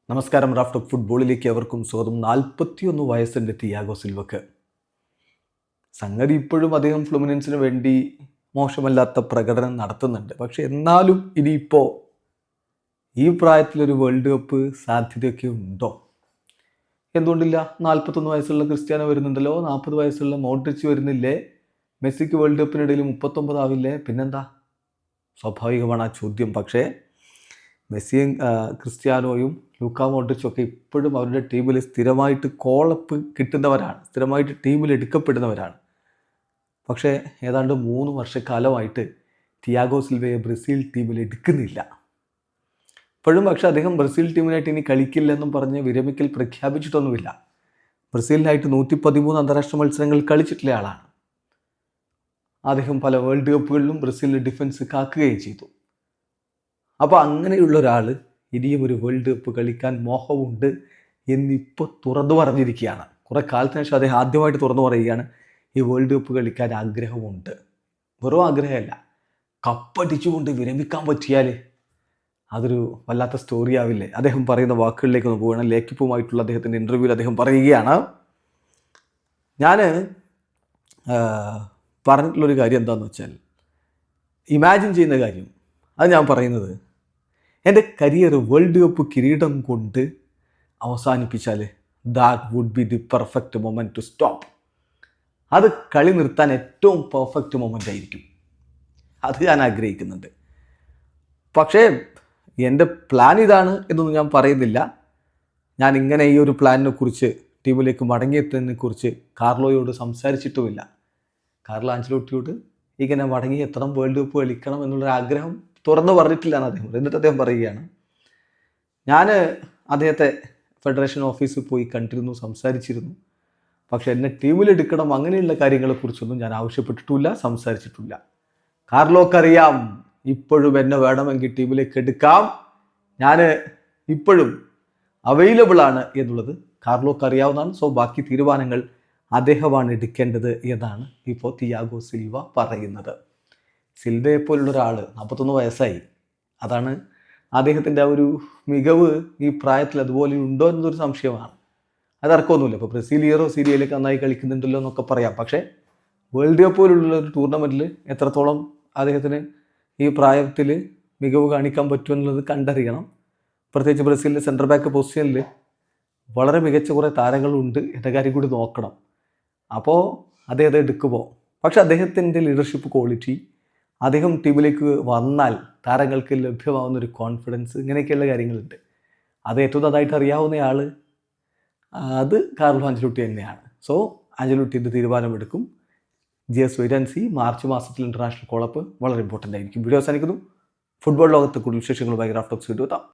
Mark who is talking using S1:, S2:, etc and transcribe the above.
S1: നമസ്കാരം. Raft of ഫുട്ബോളിലേക്ക് അവർക്കും സ്വാഗതം. 41 വയസ്സുണ്ട് തിയാഗോ സിൽവക്ക്. സംഗതി ഇപ്പോഴും അദ്ദേഹം ഫ്ലുമിനൻസിന് വേണ്ടി മോശമല്ലാത്ത പ്രകടനം നടത്തുന്നുണ്ട്. പക്ഷെ എന്നാലും ഇനിയിപ്പോൾ ഈ പ്രായത്തിലൊരു വേൾഡ് കപ്പ് സാധ്യതയൊക്കെ ഉണ്ടോ? എന്തുകൊണ്ടില്ല? 41 വയസ്സുള്ള ക്രിസ്ത്യാനോ വരുന്നുണ്ടല്ലോ, 40 വയസ്സുള്ള മോഡ്രിച്ച് വരുന്നില്ലേ, മെസ്സിക്ക് വേൾഡ് കപ്പിനിടയിൽ 39 ആവില്ലേ? പിന്നെന്താ? സ്വാഭാവികമാണ് ആ ചോദ്യം. പക്ഷേ മെസ്സിയും ക്രിസ്ത്യാനോയും ലൂക്ക മോഡ്രിച്ചും ഒക്കെ ഇപ്പോഴും അവരുടെ ടീമിൽ സ്ഥിരമായിട്ട് കോളപ്പ് കിട്ടുന്നവരാണ്, സ്ഥിരമായിട്ട് ടീമിൽ എടുക്കപ്പെടുന്നവരാണ്. പക്ഷേ ഏതാണ്ട് 3 വർഷക്കാലമായിട്ട് തിയാഗോ സിൽവയെ ബ്രസീൽ ടീമിൽ എടുക്കുന്നില്ല. ഇപ്പോഴും പക്ഷേ അദ്ദേഹം ബ്രസീൽ ടീമിനായിട്ട് ഇനി കളിക്കില്ലെന്നും പറഞ്ഞ് വിരമിക്കൽ പ്രഖ്യാപിച്ചിട്ടൊന്നുമില്ല. ബ്രസീലിനായിട്ട് 113 അന്താരാഷ്ട്ര മത്സരങ്ങൾ കളിച്ചിട്ടുള്ള ആളാണ്. അദ്ദേഹം പല വേൾഡ് കപ്പുകളിലും ബ്രസീലിൻ്റെ ഡിഫൻസ് കാക്കുകയും ചെയ്തു. അപ്പോൾ അങ്ങനെയുള്ള ഒരാൾ ഇനിയും ഒരു വേൾഡ് കപ്പ് കളിക്കാൻ മോഹമുണ്ട് എന്നിപ്പോൾ തുറന്നു പറഞ്ഞിരിക്കുകയാണ്. കുറേ കാലത്തിന് ശേഷം അദ്ദേഹം ആദ്യമായിട്ട് തുറന്നു പറയുകയാണ് ഈ വേൾഡ് കപ്പ് കളിക്കാൻ ആഗ്രഹമുണ്ട്. വെറും ആഗ്രഹമല്ല, കപ്പടിച്ചുകൊണ്ട് വിരമിക്കാൻ പറ്റിയാൽ അതൊരു വല്ലാത്ത സ്റ്റോറി ആവില്ലേ? അദ്ദേഹം പറയുന്ന വാക്കുകളിലേക്ക് ഒന്ന് പോകണം. ലേക്കിപ്പുമായിട്ടുള്ള അദ്ദേഹത്തിൻ്റെ ഇൻ്റർവ്യൂവിൽ അദ്ദേഹം പറയുകയാണ്, ഞാൻ പറഞ്ഞിട്ടുള്ളൊരു കാര്യം എന്താണെന്ന് വെച്ചാൽ, ഇമാജിൻ ചെയ്യുന്ന കാര്യം അത് ഞാൻ പറയുന്നത്, എൻ്റെ കരിയർ വേൾഡ് കപ്പ് കിരീടം കൊണ്ട് അവസാനിപ്പിച്ചാൽ that would be the perfect moment to stop. അത് കളി നിർത്താൻ ഏറ്റവും പെർഫെക്റ്റ് മൊമെൻ്റ് ആയിരിക്കും. അത് ഞാൻ ആഗ്രഹിക്കുന്നുണ്ട്. പക്ഷേ എൻ്റെ പ്ലാൻ ഇതാണ് എന്നൊന്നും ഞാൻ പറയുന്നില്ല. ഞാൻ ഇങ്ങനെ ഈ ഒരു പ്ലാനിനെ കുറിച്ച്, ടീമിലേക്ക് മടങ്ങിയെത്തുന്നതിനെ കുറിച്ച് കാർലോയോട് സംസാരിച്ചിട്ടുമില്ല. കാർലോ ആഞ്ചലോട്ടിയോട് ഇങ്ങനെ മടങ്ങിയെത്തണം, വേൾഡ് കപ്പ് കളിക്കണം എന്നുള്ളൊരു ആഗ്രഹം തുറന്നു പറഞ്ഞിട്ടില്ല എന്ന് അദ്ദേഹം. എന്നിട്ട് അദ്ദേഹം പറയുകയാണ്, ഞാൻ അദ്ദേഹത്തെ ഫെഡറേഷൻ ഓഫീസിൽ പോയി കണ്ടിരുന്നു, സംസാരിച്ചിരുന്നു. പക്ഷെ എന്നെ ടീമിലെടുക്കണം അങ്ങനെയുള്ള കാര്യങ്ങളെക്കുറിച്ചൊന്നും ഞാൻ ആവശ്യപ്പെട്ടിട്ടില്ല, സംസാരിച്ചിട്ടില്ല. കാർലോക്കറിയാം ഇപ്പോഴും എന്നെ വേണമെങ്കിൽ ടീമിലേക്ക് എടുക്കാം, ഞാൻ ഇപ്പോഴും അവൈലബിൾ ആണ് എന്നുള്ളത് കാർലോക്ക് അറിയാവുന്നതാണ്. സോ ബാക്കി തീരുമാനങ്ങൾ അദ്ദേഹമാണ് എടുക്കേണ്ടത് എന്നാണ് ഇപ്പോൾ തിയാഗോ സിൽവ പറയുന്നത്. സിൽവയെ പോലുള്ള ഒരാൾ 41 വയസ്സായി. അതാണ് അദ്ദേഹത്തിൻ്റെ ആ ഒരു മികവ് ഈ പ്രായത്തിൽ അതുപോലെ ഉണ്ടോ എന്നൊരു സംശയമാണ്. അതർക്കമൊന്നുമില്ല. ഇപ്പോൾ ബ്രസീൽ സീരിയയിലൊക്കെ നന്നായി കളിക്കുന്നുണ്ടല്ലോ എന്നൊക്കെ പറയാം. പക്ഷേ വേൾഡ് കപ്പ് പോലുള്ള ഒരു ടൂർണമെൻറ്റിൽ എത്രത്തോളം അദ്ദേഹത്തിന് ഈ പ്രായത്തിൽ മികവ് കാണിക്കാൻ പറ്റുമെന്നുള്ളത് കണ്ടറിയണം. പ്രത്യേകിച്ച് ബ്രസീലിൻ്റെ സെൻറ്റർ ബാക്ക് പൊസിഷനിൽ വളരെ മികച്ച കുറേ താരങ്ങളുണ്ട് എന്ന കാര്യം കൂടി നോക്കണം. അപ്പോൾ അദ്ദേഹത്തെ എടുക്കുമോ? പക്ഷെ അദ്ദേഹത്തിൻ്റെ ലീഡർഷിപ്പ് ക്വാളിറ്റി, അദ്ദേഹം ടീമിലേക്ക് വന്നാൽ താരങ്ങൾക്ക് ലഭ്യമാവുന്നൊരു കോൺഫിഡൻസ്, ഇങ്ങനെയൊക്കെയുള്ള കാര്യങ്ങളുണ്ട്. അത് ഏറ്റവും നന്നായിട്ട് അറിയാവുന്നയാൾ അത് കാർലോ ആഞ്ചലോട്ടി തന്നെയാണ്. സോ ആഞ്ചലോട്ടിൻ്റെ തീരുമാനമെടുക്കും. Just wait and see. March മാസത്തിൽ ഇൻ്റർനാഷണൽ കോളപ്പ് വളരെ ഇമ്പോർട്ടൻ്റ് ആയിരിക്കും. വീഡിയോ അവസാനിക്കുന്നു. ഫുട്ബോൾ ലോകത്തെ കൂടുതൽ വിശേഷങ്ങളുമായി റാഫ്റ്റ് ടോക്സ് വീഡിയോ എത്താം.